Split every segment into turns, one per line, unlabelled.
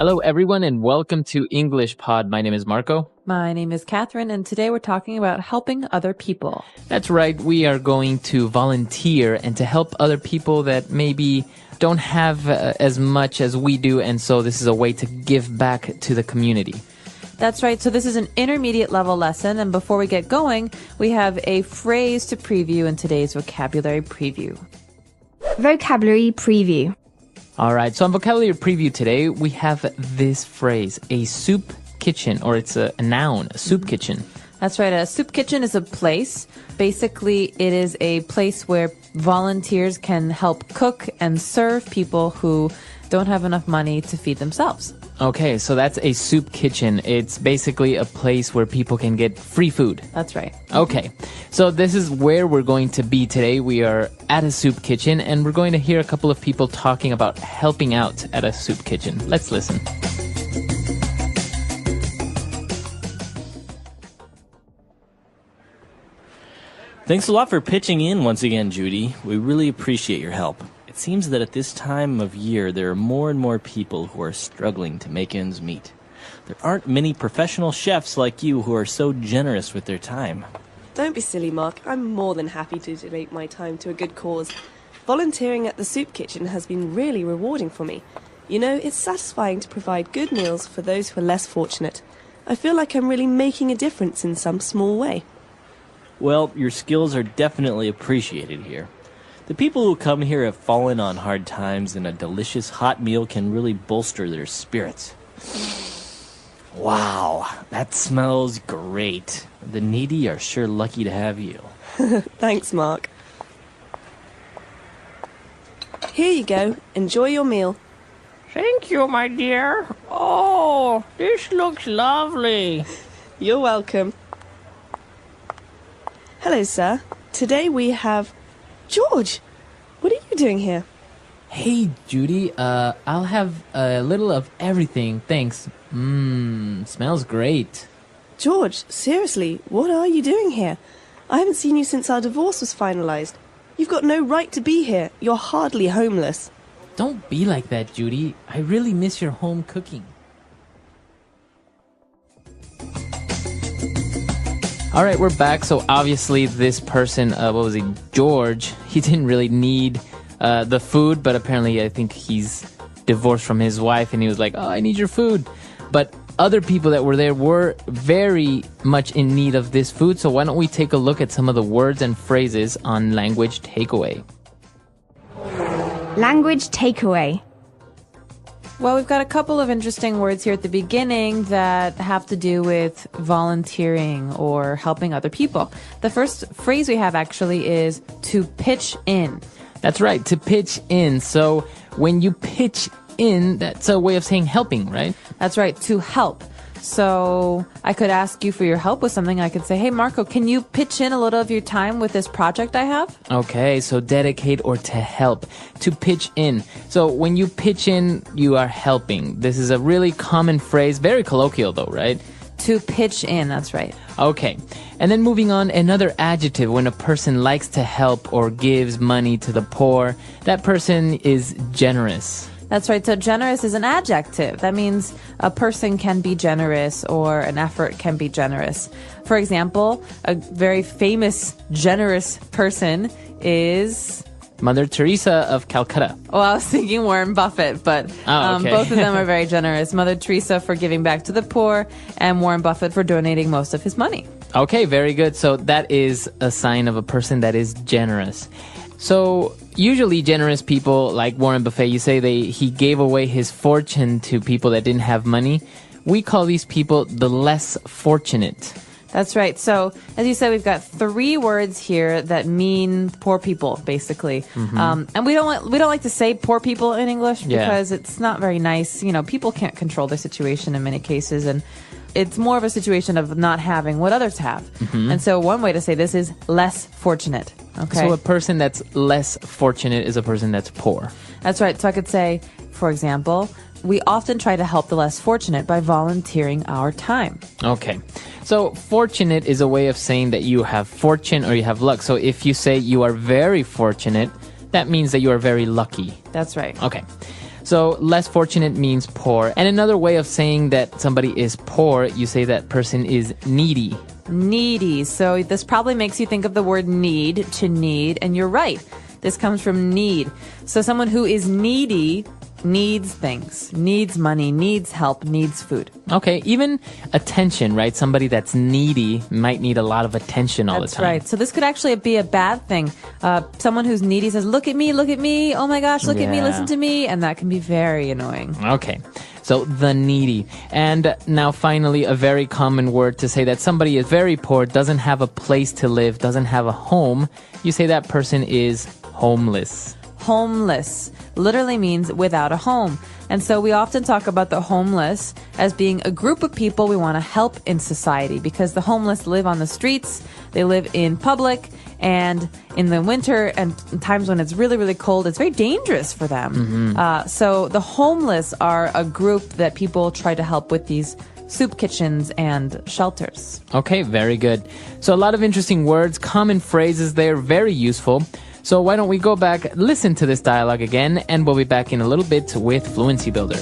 Hello, everyone, and welcome to English Pod. My name is Marco.
My name is Catherine, and today we're talking about helping other people.
That's right. We are going to volunteer and to help other people that maybe don't have as much as we do, and so this is a way to give back to the community.
That's right. So this is an intermediate level lesson, and before we get going, we have a phrase to preview in today's vocabulary preview.
Vocabulary preview.
All right, so on vocabulary preview today, we have this phrase, a soup kitchen, or it's a noun, a soup kitchen.
That's right. A soup kitchen is a place. Basically, it is a place where volunteers can help cook and serve people who don't have enough money to feed themselves.
Okay, so that's a soup kitchen. It's basically a place where people can get free food.
That's right.
Okay, so this is where we're going to be today. We are at a soup kitchen, and we're going to hear a couple of people talking about helping out at a soup kitchen. Let's listen.
Thanks a lot for pitching in once again, Judy. We really appreciate your help. It seems that at this time of year, there are more and more people who are struggling to make ends meet. There aren't many professional chefs like you who are so generous with their time.
Don't be silly, Mark. I'm more than happy to donate my time to a good cause. Volunteering at the soup kitchen has been really rewarding for me. You know, it's satisfying to provide good meals for those who are less fortunate. I feel like I'm really making a difference in some small way.
Well, your skills are definitely appreciated here. The people who come here have fallen on hard times, and a delicious hot meal can really bolster their spirits. Wow, that smells great. The needy are sure lucky to have you.
Thanks, Mark. Here you go. Enjoy your meal.
Thank you, my dear. Oh, this looks lovely.
You're welcome. Hello, sir. Today we have... George, what are you doing here?
Hey, Judy, I'll have a little of everything, thanks. Smells great.
George, seriously, what are you doing here? I haven't seen you since our divorce was finalized. You've got no right to be here. You're hardly homeless.
Don't be like that, Judy. I really miss your home cooking. All right, we're back. So obviously this person, George, he didn't really need the food, but apparently I think he's divorced from his wife and he was like, oh, I need your food. But other people that were there were very much in need of this food. So why don't we take a look at some of the words and phrases on language takeaway.
Language takeaway.
Well, we've got a couple of interesting words here at the beginning that have to do with volunteering or helping other people. The first phrase we have actually is to pitch in.
That's right, to pitch in. So when you pitch in, that's a way of saying helping, right?
That's right, to help. So I could ask you for your help with something. I could say, hey, Marco, can you pitch in a little of your time with this project I have?
Okay, so dedicate or to help, to pitch in. So when you pitch in, you are helping. This is a really common phrase, very colloquial though, right?
To pitch in, that's right.
Okay, and then moving on, another adjective when a person likes to help or gives money to the poor, that person is generous.
That's right. So generous is an adjective. That means a person can be generous or an effort can be generous. For example, a very famous generous person is...
Mother Teresa of Calcutta.
Well, I was thinking Warren Buffett, but
okay.
Both of them are very generous. Mother Teresa for giving back to the poor and Warren Buffett for donating most of his money.
Okay, very good. So that is a sign of a person that is generous. So usually generous people like Warren Buffett, you say he gave away his fortune to people that didn't have money. We call these people the less fortunate.
That's right. So as you said, we've got three words here that mean poor people, basically. Mm-hmm. And we don't like to say poor people in English because it's not very nice. You know, people can't control their situation in many cases, and it's more of a situation of not having what others have. Mm-hmm. And so one way to say this is less fortunate. Okay.
So a person that's less fortunate is a person that's poor.
That's right. So I could say, for example, we often try to help the less fortunate by volunteering our time.
Okay. So fortunate is a way of saying that you have fortune or you have luck. So if you say you are very fortunate, that means that you are very lucky.
That's right.
Okay. So less fortunate means poor. And another way of saying that somebody is poor, you say that person is needy.
Needy. So this probably makes you think of the word need, to need, and you're right. This comes from need. So someone who is needy needs things, needs money, needs help, needs food.
Okay, even attention, right? Somebody that's needy might need a lot of attention all the time.
That's right. So this could actually be a bad thing. Someone who's needy says, look at me, oh my gosh, look at me, listen to me, and that can be very annoying.
Okay, so the needy. And now finally, a very common word to say that somebody is very poor, doesn't have a place to live, doesn't have a home. You say that person is homeless.
Homeless literally means without a home. And so we often talk about the homeless as being a group of people we want to help in society, because the homeless live on the streets, they live in public, and in the winter and times when it's really, really cold, it's very dangerous for them. So the homeless are a group that people try to help with these soup kitchens and shelters.
Okay, very good. So a lot of interesting words, common phrases there, very useful. So why don't we go back, listen to this dialogue again, and we'll be back in a little bit with Fluency Builder.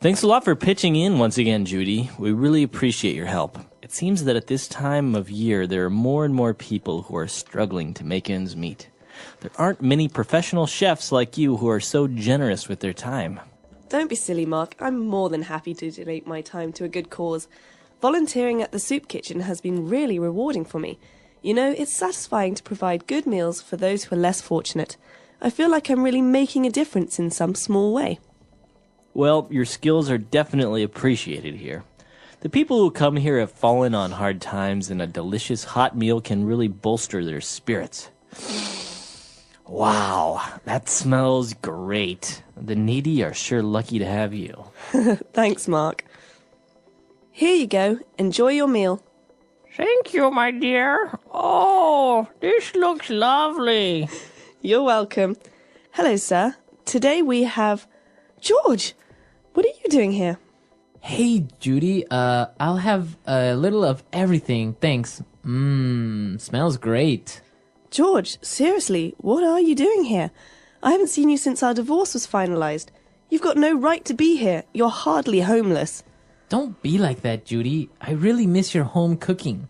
Thanks a lot for pitching in once again, Judy. We really appreciate your help. It seems that at this time of year, there are more and more people who are struggling to make ends meet. There aren't many professional chefs like you who are so generous with their time.
Don't be silly, Mark. I'm more than happy to donate my time to a good cause. Volunteering at the soup kitchen has been really rewarding for me. You know, it's satisfying to provide good meals for those who are less fortunate. I feel like I'm really making a difference in some small way.
Well, your skills are definitely appreciated here. The people who come here have fallen on hard times, and a delicious hot meal can really bolster their spirits. Wow, that smells great. The needy are sure lucky to have you.
Thanks, Mark. Here you go. Enjoy your meal.
Thank you, my dear. Oh, this looks lovely.
You're welcome. Hello, sir. Today we have... George, what are you doing here?
Hey, Judy, I'll have a little of everything, thanks. Smells great.
George, seriously, what are you doing here? I haven't seen you since our divorce was finalized. You've got no right to be here. You're hardly homeless.
Don't be like that, Judy. I really miss your home cooking.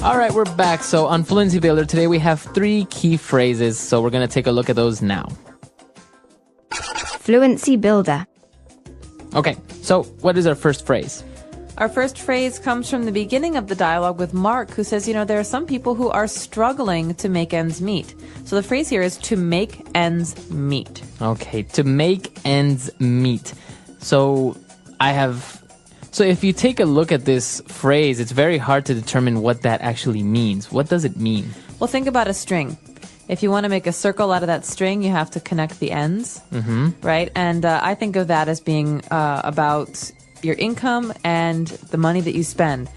All right, we're back. So on Fluency Builder today, we have 3 key phrases. So we're going to take a look at those now.
Fluency Builder.
Okay, so what is our first phrase?
Our first phrase comes from the beginning of the dialogue with Mark, who says, there are some people who are struggling to make ends meet. So the phrase here is to make ends meet.
Okay, to make ends meet. So if you take a look at this phrase, it's very hard to determine what that actually means. What does it mean?
Well, think about a string. If you want to make a circle out of that string, you have to connect the ends, right? And I think of that as being about your income and the money that you spend.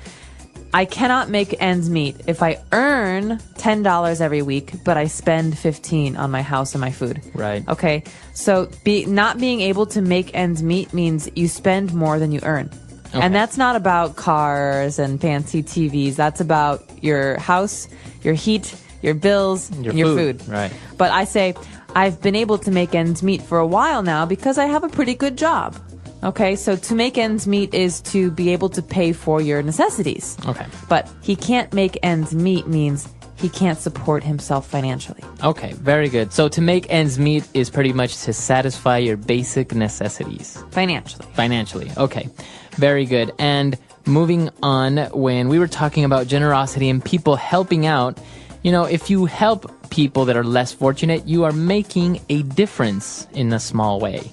I cannot make ends meet if I earn $10 every week, but I spend $15 on my house and my food.
Right.
Okay. So not being able to make ends meet means you spend more than you earn. Okay. And that's not about cars and fancy TVs. That's about your house, your heat, your bills, and your food.
Right.
But I say, I've been able to make ends meet for a while now because I have a pretty good job. Okay, so to make ends meet is to be able to pay for your necessities.
Okay.
But he can't make ends meet means he can't support himself financially.
Okay, very good. So to make ends meet is pretty much to satisfy your basic necessities. Financially, okay. Very good. And moving on, when we were talking about generosity and people helping out, if you help people that are less fortunate, you are making a difference in a small way.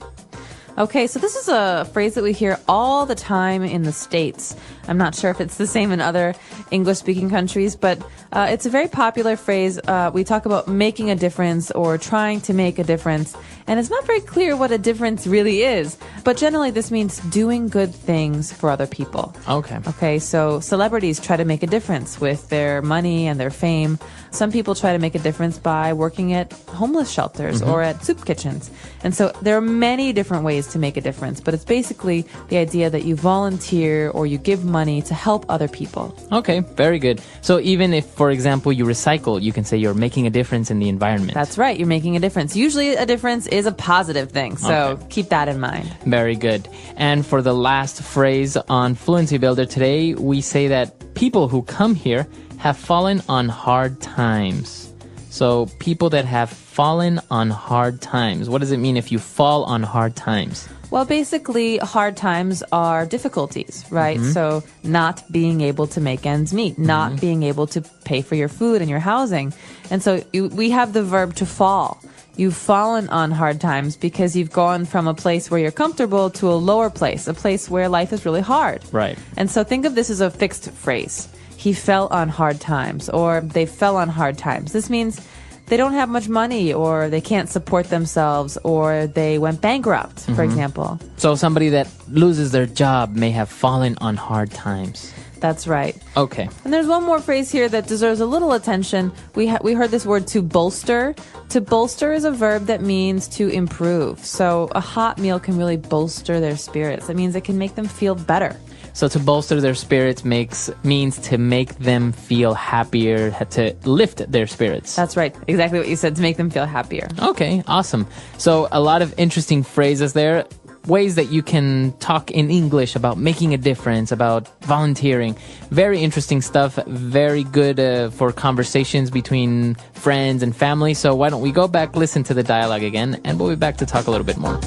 Okay, so this is a phrase that we hear all the time in the States. I'm not sure if it's the same in other English-speaking countries, but it's a very popular phrase. We talk about making a difference or trying to make a difference, and it's not very clear what a difference really is. But generally, this means doing good things for other people.
Okay.
Okay, so celebrities try to make a difference with their money and their fame. Some people try to make a difference by working at homeless shelters or at soup kitchens. And so there are many different ways ways to make a difference, but it's basically the idea that you volunteer or you give money to help other people.
Okay, very good. So even if, for example, you recycle, you can say you're making a difference in the environment.
That's right, you're making a difference. Usually a difference is a positive thing, so keep that in mind.
Very good. And for the last phrase on Fluency Builder today, we say that people who come here have fallen on hard times. So people that have fallen on hard times. What does it mean if you fall on hard times?
Well, basically, hard times are difficulties, right? So not being able to make ends meet, not being able to pay for your food and your housing. And so we have the verb to fall. You've fallen on hard times because you've gone from a place where you're comfortable to a lower place, a place where life is really hard.
Right.
And so think of this as a fixed phrase. He fell on hard times, or they fell on hard times. This means they don't have much money, or they can't support themselves, or they went bankrupt, for example.
So somebody that loses their job may have fallen on hard times.
That's right.
Okay.
And there's one more phrase here that deserves a little attention. We heard this word to bolster. To bolster is a verb that means to improve. So a hot meal can really bolster their spirits. That means it can make them feel better.
So to bolster their spirits means to make them feel happier, to lift their spirits.
That's right. Exactly what you said, to make them feel happier.
Okay, awesome. So a lot of interesting phrases there. Ways that you can talk in English about making a difference, about volunteering. Very interesting stuff. Very good for conversations between friends and family. So why don't we go back, listen to the dialogue again, and we'll be back to talk a little bit more.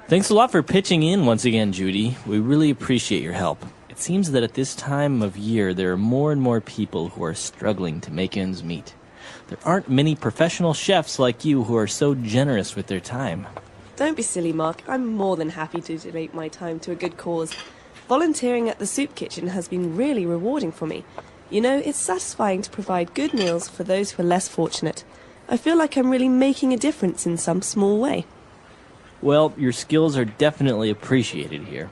Thanks a lot for pitching in once again, Judy. We really appreciate your help. It seems that at this time of year, there are more and more people who are struggling to make ends meet. There aren't many professional chefs like you who are so generous with their time.
Don't be silly, Mark. I'm more than happy to donate my time to a good cause. Volunteering at the soup kitchen has been really rewarding for me. You know, it's satisfying to provide good meals for those who are less fortunate. I feel like I'm really making a difference in some small way.
Well, your skills are definitely appreciated here.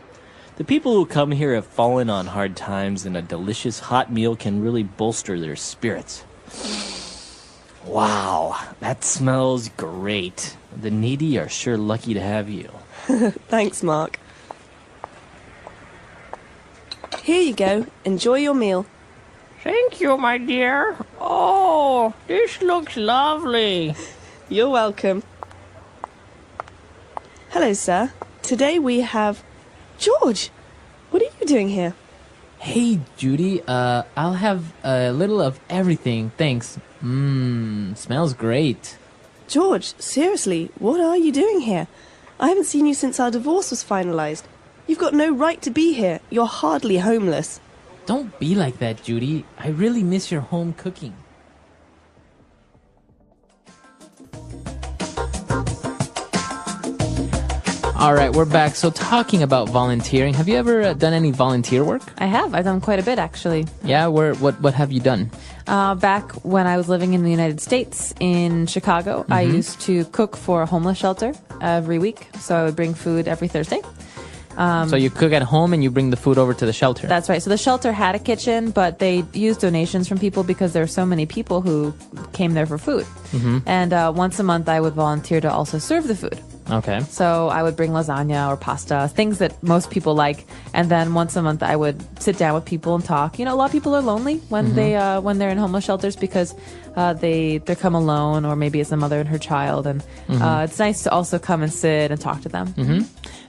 The people who come here have fallen on hard times, and a delicious hot meal can really bolster their spirits. Wow, that smells great. The needy are sure lucky to have you.
Thanks, Mark. Here you go. Enjoy your meal.
Thank you, my dear. Oh, this looks lovely.
You're welcome. Hello, sir. Today we have... George! What are you doing here?
Hey, Judy, I'll have a little of everything, thanks. Smells great.
George, seriously, what are you doing here? I haven't seen you since our divorce was finalized. You've got no right to be here. You're hardly homeless.
Don't be like that, Judy. I really miss your home cooking. All right, we're back. So talking about volunteering, have you ever done any volunteer work?
I have. I've done quite a bit, actually.
Yeah, what have you done?
Back when I was living in the United States in Chicago, I used to cook for a homeless shelter every week. So I would bring food every Thursday.
So you cook at home and you bring the food over to the shelter.
That's right. So the shelter had a kitchen, but they used donations from people because there were so many people who came there for food. And once a month, I would volunteer to also serve the food.
Okay.
So I would bring lasagna or pasta, things that most people like, and then once a month I would sit down with people and talk. You know, a lot of people are lonely when they're in homeless shelters because they come alone, or maybe it's a mother and her child, and it's nice to also come and sit and talk to them.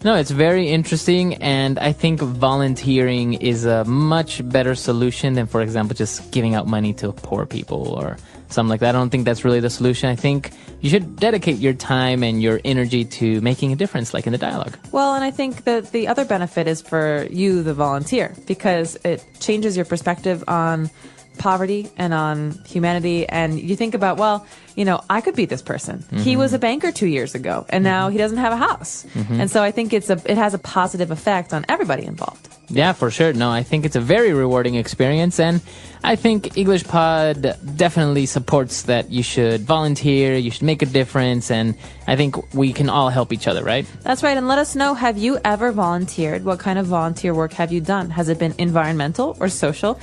No, it's very interesting, and I think volunteering is a much better solution than, for example, just giving out money to poor people or something like that. I don't think that's really the solution. I think you should dedicate your time and your energy to making a difference, like in the dialogue.
Well, and I think that the other benefit is for you, the volunteer, because it changes your perspective on poverty and on humanity. And you think about, well, you know, I could be this person. He was a banker 2 years ago, and now he doesn't have a house. And so I think it has a positive effect on everybody involved.
Yeah, for sure. No, I think it's a very rewarding experience, and I think English Pod definitely supports that you should volunteer, you should make a difference, and I think we can all help each other, right?
That's right, and let us know, have you ever volunteered? What kind of volunteer work have you done? Has it been environmental or social?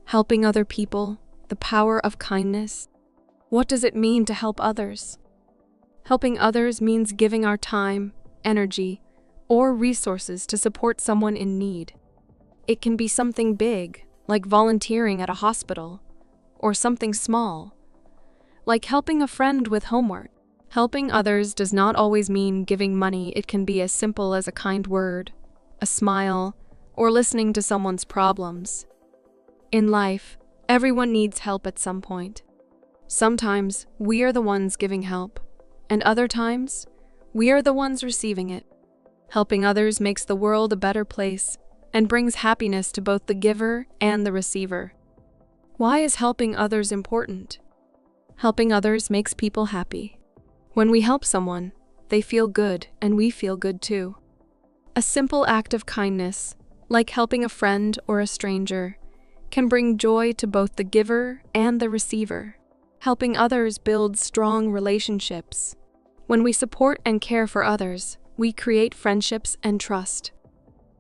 Helping other people, the power of kindness. What does it mean to help others? Helping others means giving our time, energy, or resources to support someone in need. It can be something big, like volunteering at a hospital, or something small, like helping a friend with homework. Helping others does not always mean giving money. It can be as simple as a kind word, a smile, or listening to someone's problems. In life, everyone needs help at some point. Sometimes we are the ones giving help, and other times we are the ones receiving it. Helping others makes the world a better place and brings happiness to both the giver and the receiver. Why is helping others important? Helping others makes people happy. When we help someone, they feel good and we feel good too. A simple act of kindness, like helping a friend or a stranger, can bring joy to both the giver and the receiver. Helping others builds strong relationships. When we support and care for others, we create friendships and trust.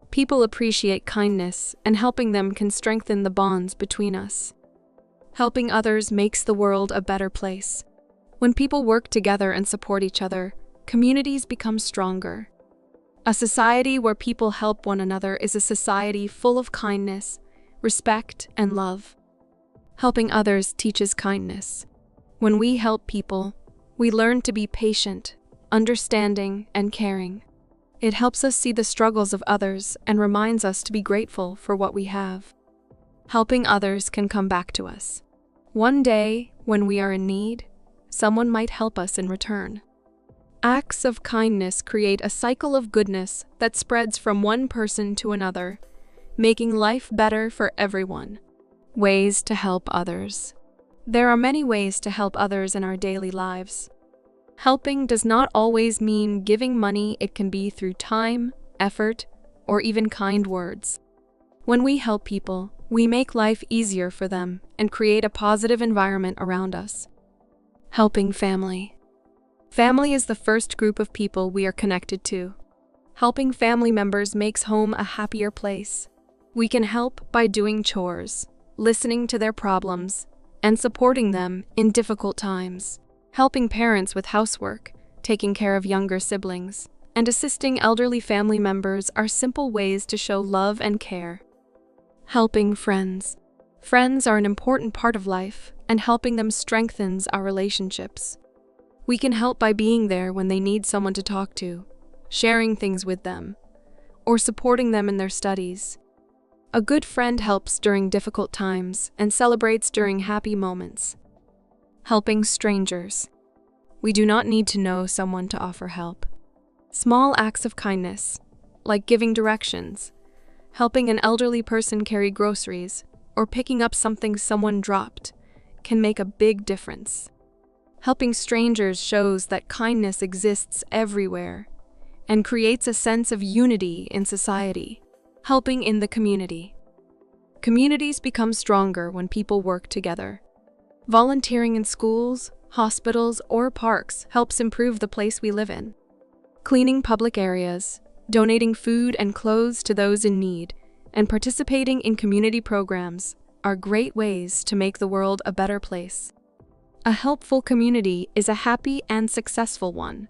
People appreciate kindness, and helping them can strengthen the bonds between us. Helping others makes the world a better place. When people work together and support each other, communities become stronger. A society where people help one another is a society full of kindness, respect, and love. Helping others teaches kindness. When we help people, we learn to be patient, understanding, and caring. It helps us see the struggles of others and reminds us to be grateful for what we have. Helping others can come back to us. One day, when we are in need, someone might help us in return. Acts of kindness create a cycle of goodness that spreads from one person to another, making life better for everyone. Ways to help others. There are many ways to help others in our daily lives. Helping does not always mean giving money. It can be through time, effort, or even kind words. When we help people, we make life easier for them and create a positive environment around us. Helping family. Family is the first group of people we are connected to. Helping family members makes home a happier place. We can help by doing chores, listening to their problems, and supporting them in difficult times. Helping parents with housework, taking care of younger siblings, and assisting elderly family members are simple ways to show love and care. Helping friends. Friends are an important part of life, and helping them strengthens our relationships. We can help by being there when they need someone to talk to, sharing things with them, or supporting them in their studies. A good friend helps during difficult times and celebrates during happy moments. Helping strangers. We do not need to know someone to offer help. Small acts of kindness, like giving directions, helping an elderly person carry groceries, or picking up something someone dropped, can make a big difference. Helping strangers shows that kindness exists everywhere and creates a sense of unity in society. Helping in the community. Communities become stronger when people work together. Volunteering in schools, hospitals, or parks helps improve the place we live in. Cleaning public areas, donating food and clothes to those in need, and participating in community programs are great ways to make the world a better place. A helpful community is a happy and successful one.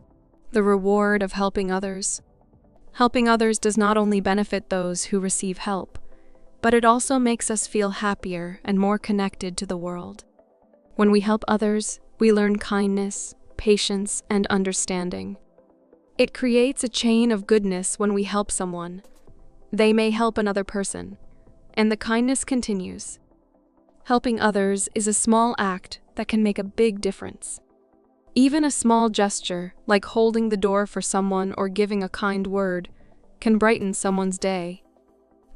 The reward of helping others. Helping others does not only benefit those who receive help, but it also makes us feel happier and more connected to the world. When we help others, we learn kindness, patience, and understanding. It creates a chain of goodness when we help someone. They may help another person, and the kindness continues. Helping others is a small act that can make a big difference. Even a small gesture, like holding the door for someone or giving a kind word, can brighten someone's day.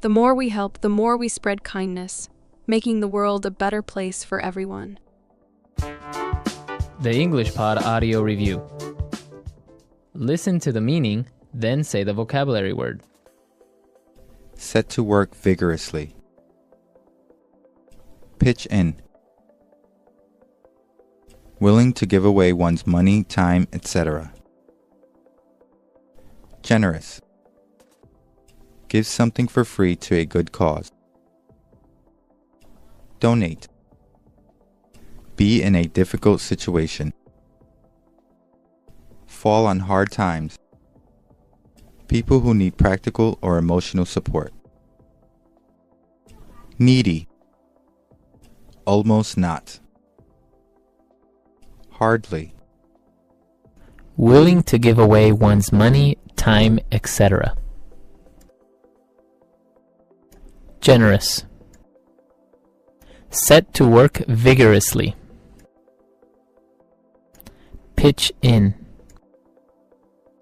The more we help, the more we spread kindness, making the world a better place for everyone.
The English Pod Audio Review. Listen to the meaning, then say the vocabulary word.
Set to work vigorously. Pitch in. Willing to give away one's money, time, etc. Generous. Give something for free to a good cause. Donate. Be in a difficult situation. Fall on hard times. People who need practical or emotional support. Needy. Almost not. Hardly.
Willing to give away one's money, time, etc. Generous. Set to work vigorously. Pitch in.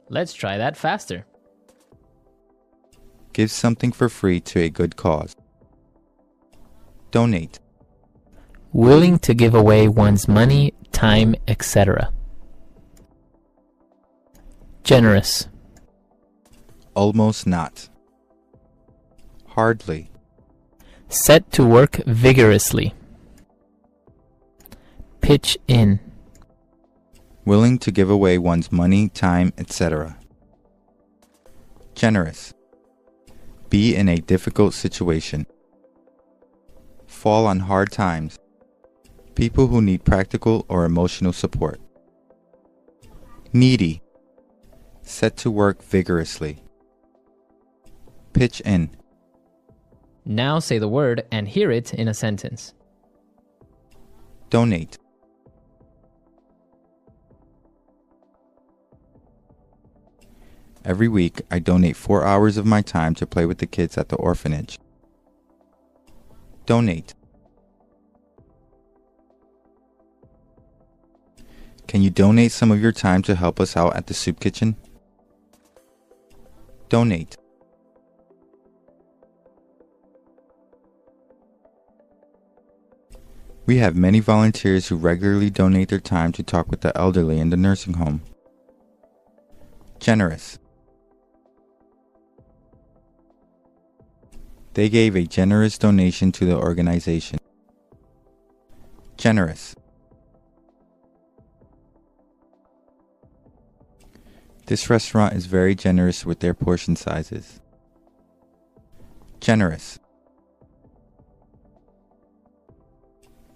Let's try that faster.
Give something for free to a good cause. Donate.
Willing to give away one's money, time, etc. Generous.
Almost not. Hardly.
Set to work vigorously. Pitch in.
Willing to give away one's money, time, etc. Generous. Be in a difficult situation. Fall on hard times. People who need practical or emotional support. Needy. Set to work vigorously. Pitch in.
Now say the word and hear it in a sentence.
Donate. Every week, I donate 4 hours of my time to play with the kids at the orphanage. Donate. Can you donate some of your time to help us out at the soup kitchen? Donate. We have many volunteers who regularly donate their time to talk with the elderly in the nursing home. Generous. They gave a generous donation to the organization. Generous. This restaurant is very generous with their portion sizes. Generous.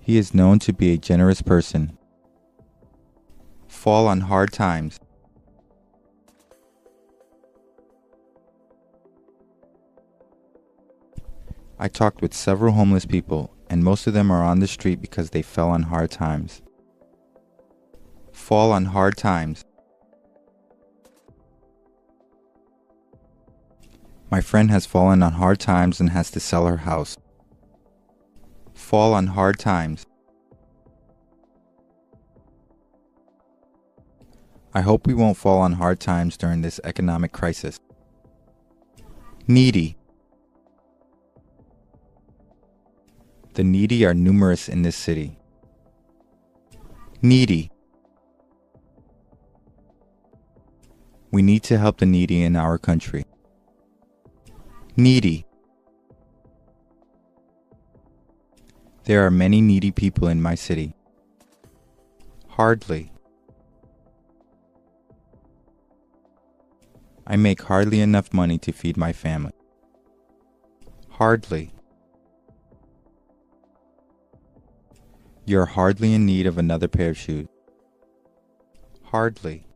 He is known to be a generous person. Fall on hard times. I talked with several homeless people, and most of them are on the street because they fell on hard times. Fall on hard times. My friend has fallen on hard times and has to sell her house. Fall on hard times. I hope we won't fall on hard times during this economic crisis. Needy. The needy are numerous in this city. Needy. We need to help the needy in our country. Needy. There are many needy people in my city. Hardly. I make hardly enough money to feed my family. Hardly. You're hardly in need of another pair of shoes. Hardly.